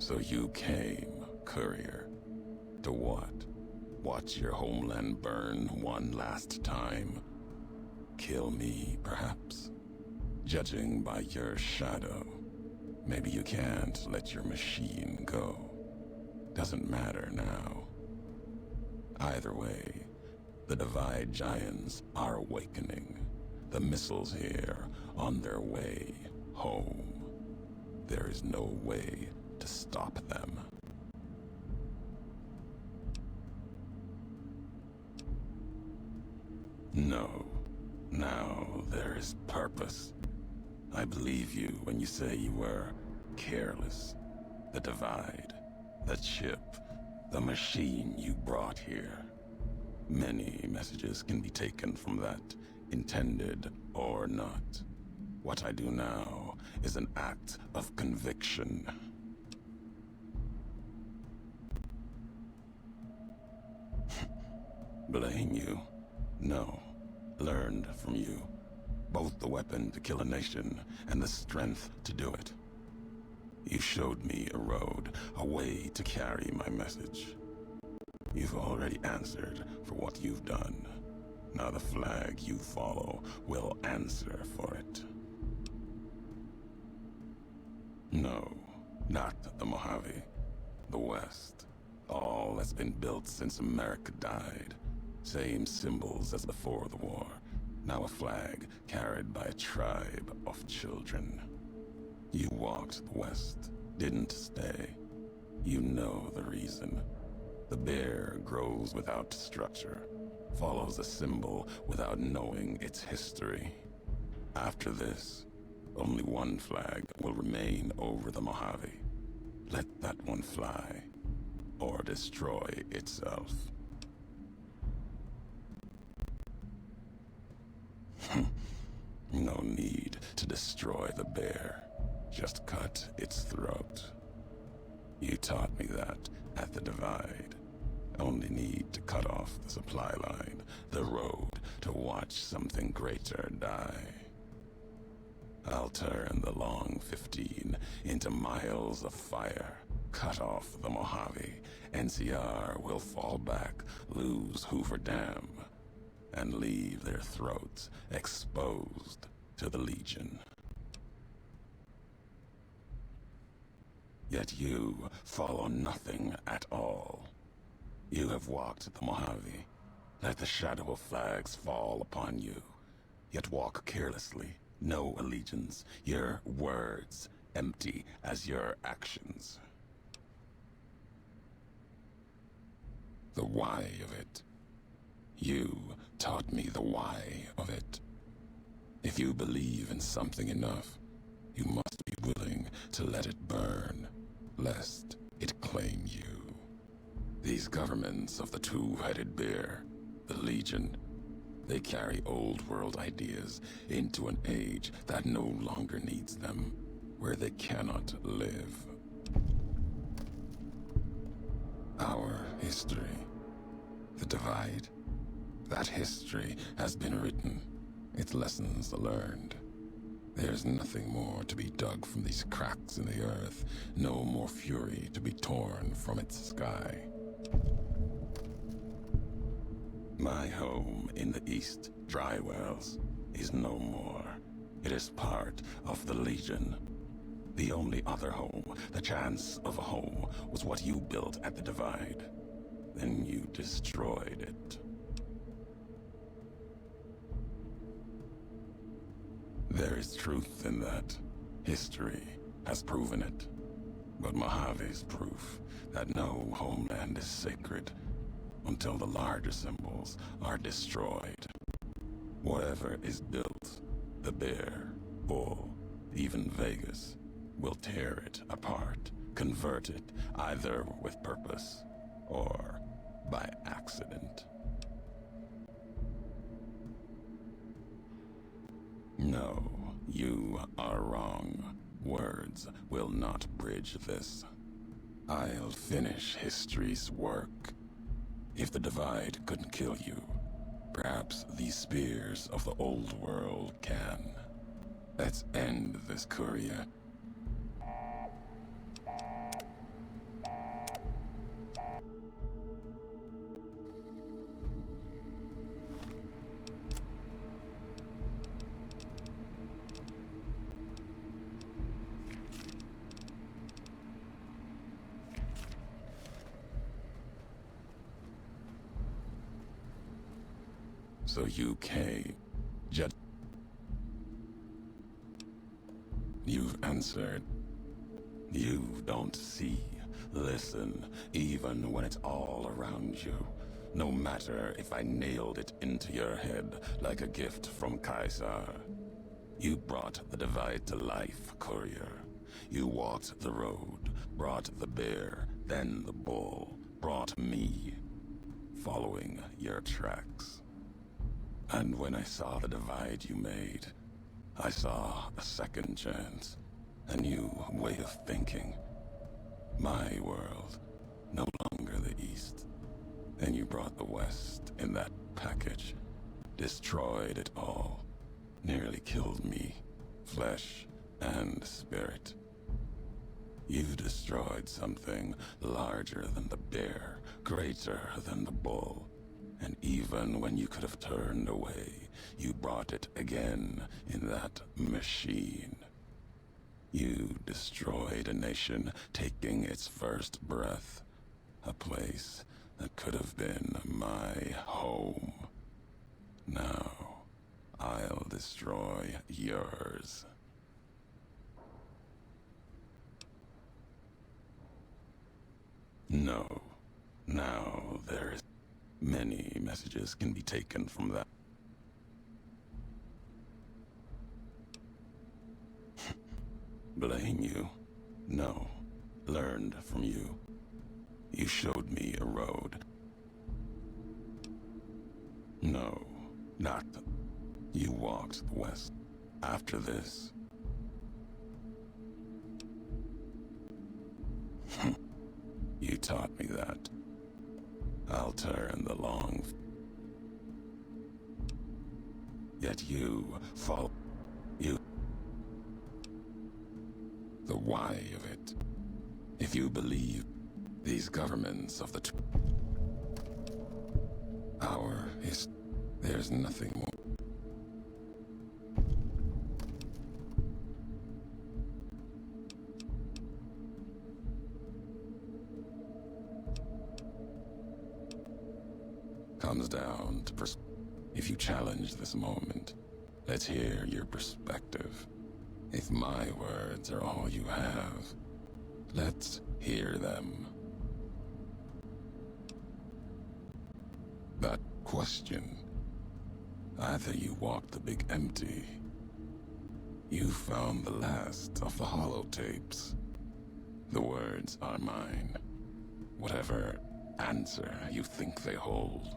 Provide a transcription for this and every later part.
So you came, Courier. To what? Watch your homeland burn one last time? Kill me, perhaps? Judging by your shadow, maybe you can't let your machine go. Doesn't matter now. Either way, the Divide Giants are awakening. The missiles here, on their way home. There is no way to stop them. No. Now there is purpose. I believe you when you say you were careless. The Divide, the chip, the machine you brought here. Many messages can be taken from that, intended or not. What I do now is an act of conviction. Blame you? No. Learned from you. Both the weapon to kill a nation and the strength to do it. You showed me a road, a way to carry my message. You've already answered for what you've done. Now the flag you follow will answer for it. No, not the Mojave. The West. All that's been built since America died. Same symbols as before the war. Now a flag carried by a tribe of children. You walked the West, didn't stay. You know the reason. The bear grows without structure, follows a symbol without knowing its history. After this, only one flag will remain over the Mojave. Let that one fly, or destroy itself. No need to destroy the bear. Just cut its throat. You taught me that at the Divide. Only need to cut off the supply line, the road, to watch something greater die. I'll turn the long 15 into miles of fire. Cut off the Mojave. NCR will fall back, lose Hoover Dam, and leave their throats exposed to the Legion. Yet you follow nothing at all. You have walked the Mojave, let the shadow of flags fall upon you, yet walk carelessly, no allegiance, your words empty as your actions. The why of it. You taught me the why of it. If you believe in something enough, you must be willing to let it burn, lest it claim you. These governments of the two-headed bear, the Legion, they carry old world ideas into an age that no longer needs them, where they cannot live. Our history, the Divide, that history has been written, its lessons learned. There's nothing more to be dug from these cracks in the earth, no more fury to be torn from its sky. My home in the East, Dry Wells, is no more. It is part of the Legion. The only other home, the chance of a home, was what you built at the Divide. Then you destroyed it. There is truth in that. History has proven it. But Mojave's proof that no homeland is sacred until the larger symbols are destroyed. Whatever is built, the bear, bull, even Vegas, will tear it apart, convert it either with purpose or by accident. No, you are wrong. Words will not bridge this. I'll finish history's work. If the Divide couldn't kill you, perhaps these spears of the old world can. Let's end this, Courier. So you came. Just you've answered. You don't see, listen, even when it's all around you. No matter if I nailed it into your head like a gift from Caesar. You brought the divide to life, Courier. You walked the road, brought the bear, then the bull, brought me, following your tracks. And when I saw the divide you made, I saw a second chance, a new way of thinking. My world, no longer the East. And you brought the West in that package, destroyed it all, nearly killed me, flesh and spirit. You destroyed something larger than the bear, greater than the bull. And even when you could have turned away, you brought it again in that machine. You destroyed a nation taking its first breath, a place that could have been my home. Now, I'll destroy yours. No. Now there is many messages can be taken from that. Blame you? No. Learned from you. You showed me a road. No, not. You walked the West. After this. You taught me that. I'll turn the long. Yet you follow. You. The why of it. If you believe these governments of the our is there's nothing more. Comes down to if you challenge this moment, let's hear your perspective. If my words are all you have, let's hear them. That question. Either you walked the big empty, you found the last of the holotapes. The words are mine. Whatever answer you think they hold,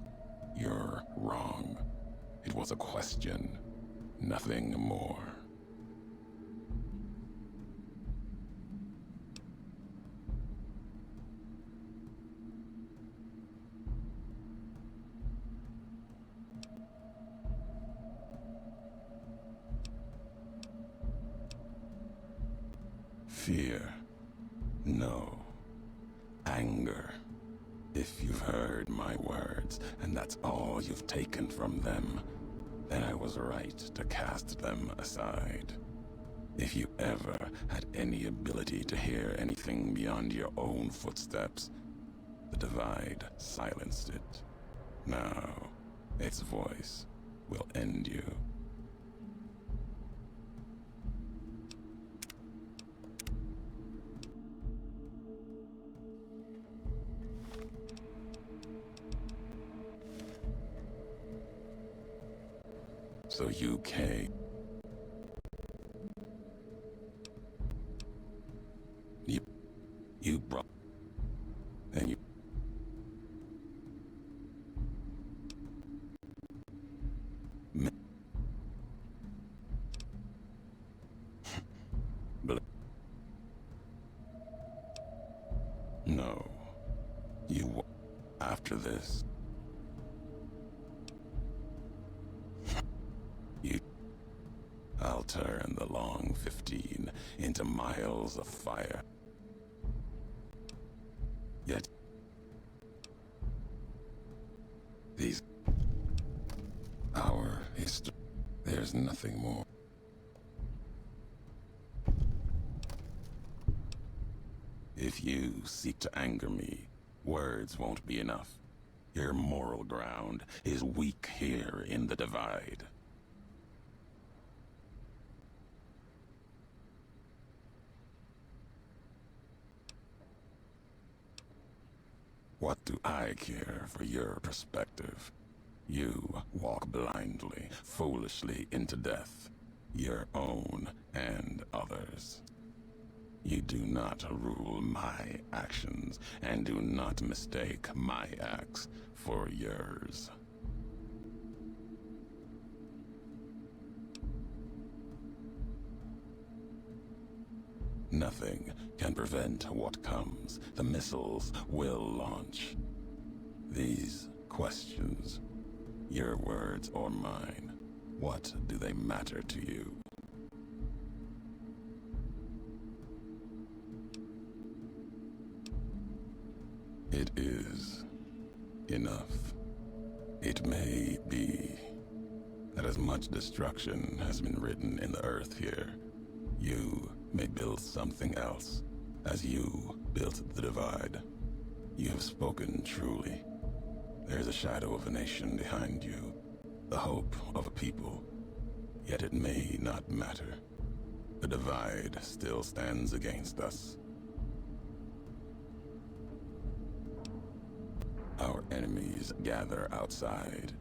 you're wrong. It was a question, nothing more. Fear? No. Anger. If you've heard my words, and that's all you've taken from them, then I was right to cast them aside. If you ever had any ability to hear anything beyond your own footsteps, the divide silenced it. Now, its voice will end you. So you came. You brought. And you. But. No. You. After this. I'll turn the long 15 into miles of fire. Yet, these... Our history... There's nothing more. If you seek to anger me, words won't be enough. Your moral ground is weak here in the Divide. What do I care for your perspective? You walk blindly, foolishly into death, your own and others. You do not rule my actions, and do not mistake my acts for yours. Nothing can prevent what comes. The missiles will launch. These questions, your words or mine, what do they matter to you? It is enough. It may be that as much destruction has been written in the earth here, you may build something else, as you built the Divide. You have spoken truly. There is a shadow of a nation behind you, the hope of a people. Yet it may not matter. The Divide still stands against us. Our enemies gather outside,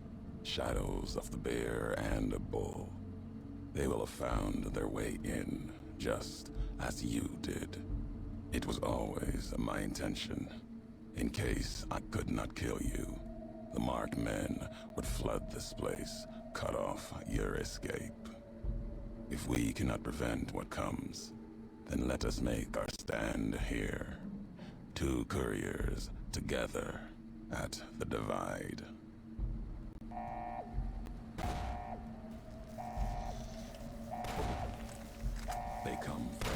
shadows of the bear and a bull. They will have found their way in, just as you did. It was always my intention. In case I could not kill you, the marked men would flood this place, cut off your escape. If we cannot prevent what comes, then let us make our stand here. Two couriers together at the Divide. They come from...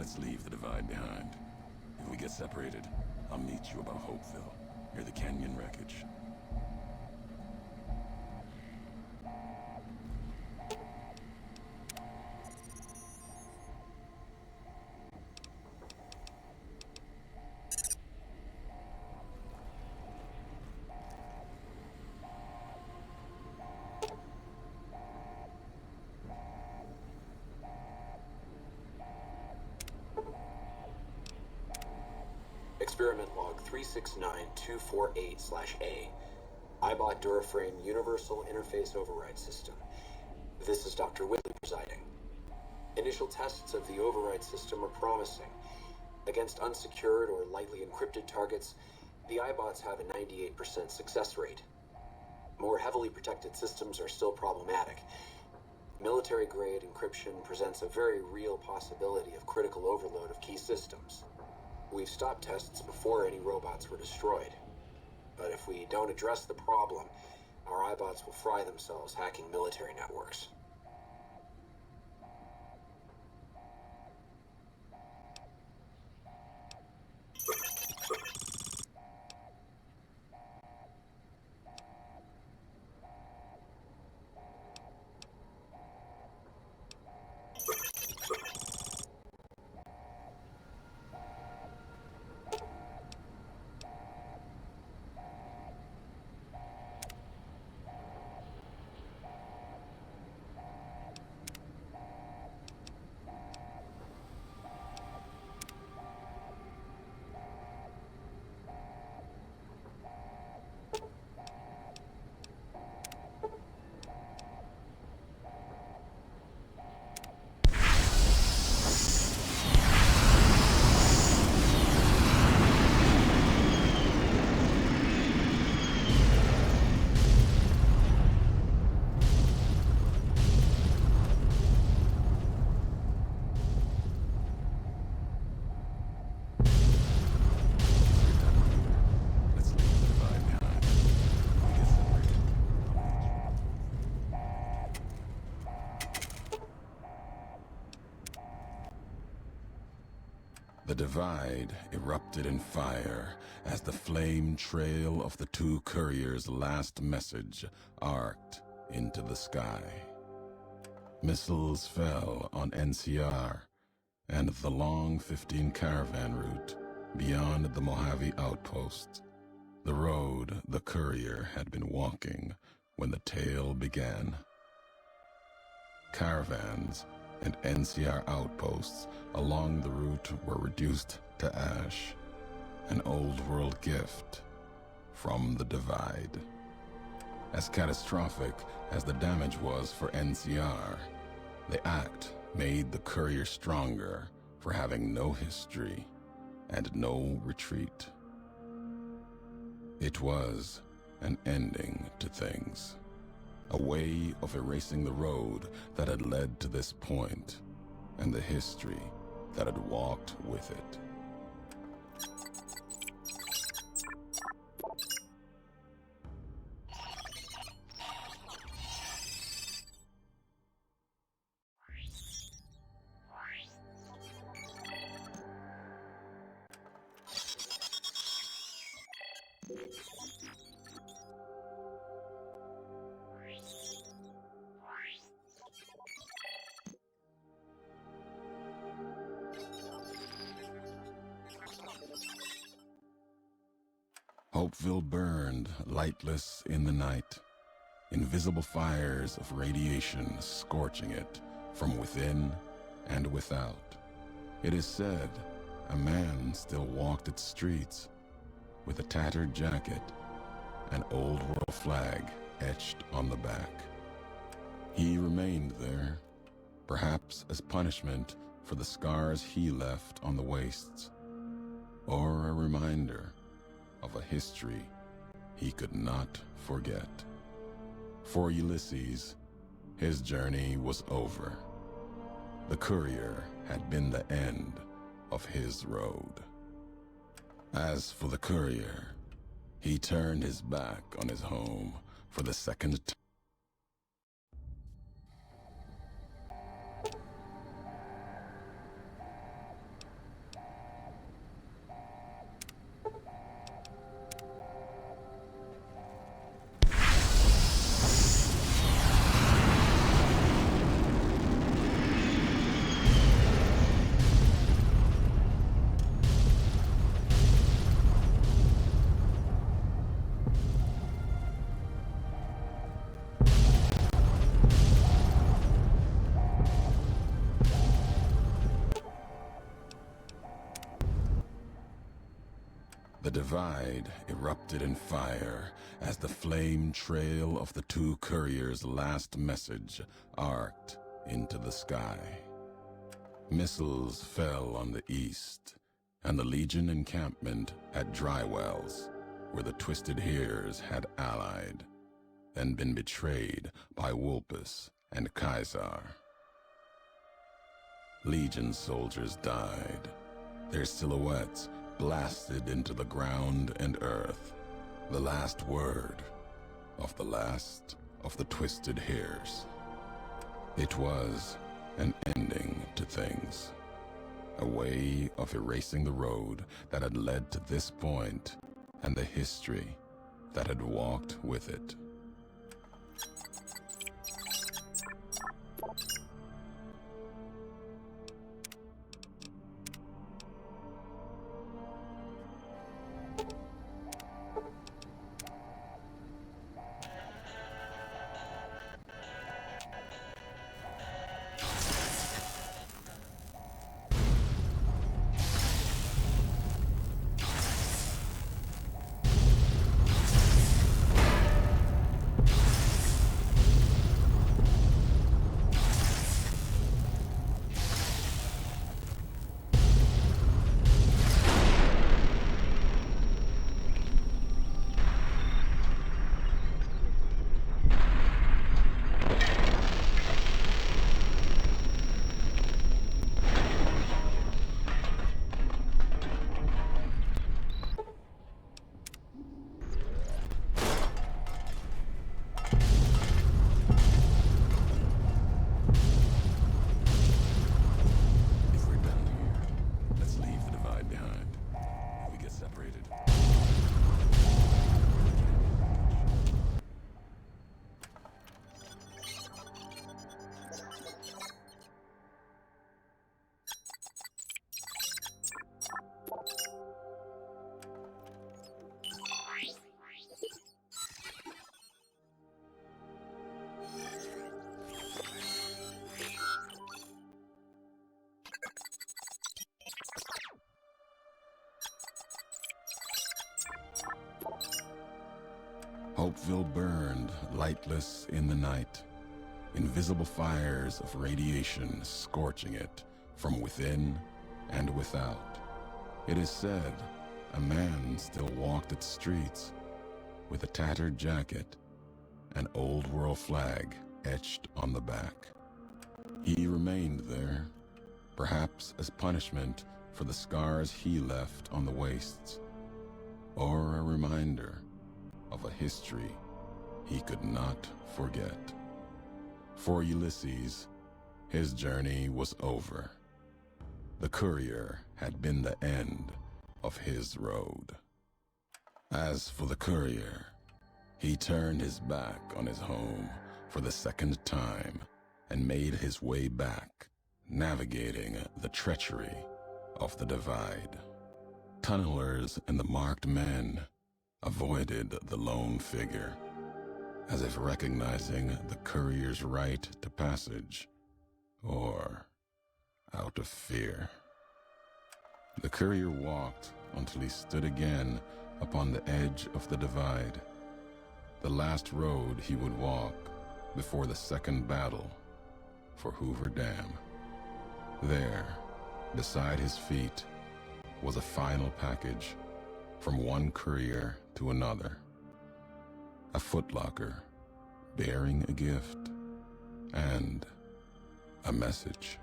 Let's leave the divide behind. If we get separated, I'll meet you above Hopeville, near the canyon wreckage. Experiment log 369248/A. iBot Duraframe Universal Interface Override System. This is Dr. Whitley presiding. Initial tests of the override system are promising. Against unsecured or lightly encrypted targets, the iBots have a 98% success rate. More heavily protected systems are still problematic. Military-grade encryption presents a very real possibility of critical overload of key systems. We've stopped tests before any robots were destroyed. But if we don't address the problem, our iBots will fry themselves hacking military networks. The divide erupted in fire as the flame trail of the two couriers' last message arced into the sky. Missiles fell on NCR and the long 15 caravan route beyond the Mojave outpost, the road the courier had been walking when the tale began. Caravans and NCR outposts along the route were reduced to ash, an old-world gift from the divide. As catastrophic as the damage was for NCR, the act made the courier stronger for having no history and no retreat. It was an ending to things, a way of erasing the road that had led to this point and the history that had walked with it. Hopeville burned lightless in the night, invisible fires of radiation scorching it from within and without. It is said a man still walked its streets with a tattered jacket, an old world flag etched on the back. He remained there, perhaps as punishment for the scars he left on the wastes, or a reminder of a history he could not forget. For Ulysses, his journey was over. The courier had been the end of his road. As for the courier, he turned his back on his home for the second time. The divide erupted in fire as the flame trail of the two couriers' last message arced into the sky. Missiles fell on the east, and the Legion encampment at Drywells, where the Twisted Hears had allied, then been betrayed by Wulpus and Caesar. Legion soldiers died, their silhouettes blasted into the ground and earth, the last word of the last of the Twisted Hears. It was an ending to things, a way of erasing the road that had led to this point and the history that had walked with it. Hopeville burned lightless in the night, invisible fires of radiation scorching it from within and without. It is said a man still walked its streets with a tattered jacket, an old world flag etched on the back. He remained there, perhaps as punishment for the scars he left on the wastes, or a reminder of a history he could not forget. For Ulysses, his journey was over. The Courier had been the end of his road. As for the Courier, he turned his back on his home for the second time and made his way back, navigating the treachery of the divide. Tunnelers and the marked men avoided the lone figure, as if recognizing the Courier's right to passage, or out of fear. The Courier walked until he stood again upon the edge of the divide, the last road he would walk before the second battle for Hoover Dam. There, beside his feet, was a final package from one courier to another. A footlocker bearing a gift and a message.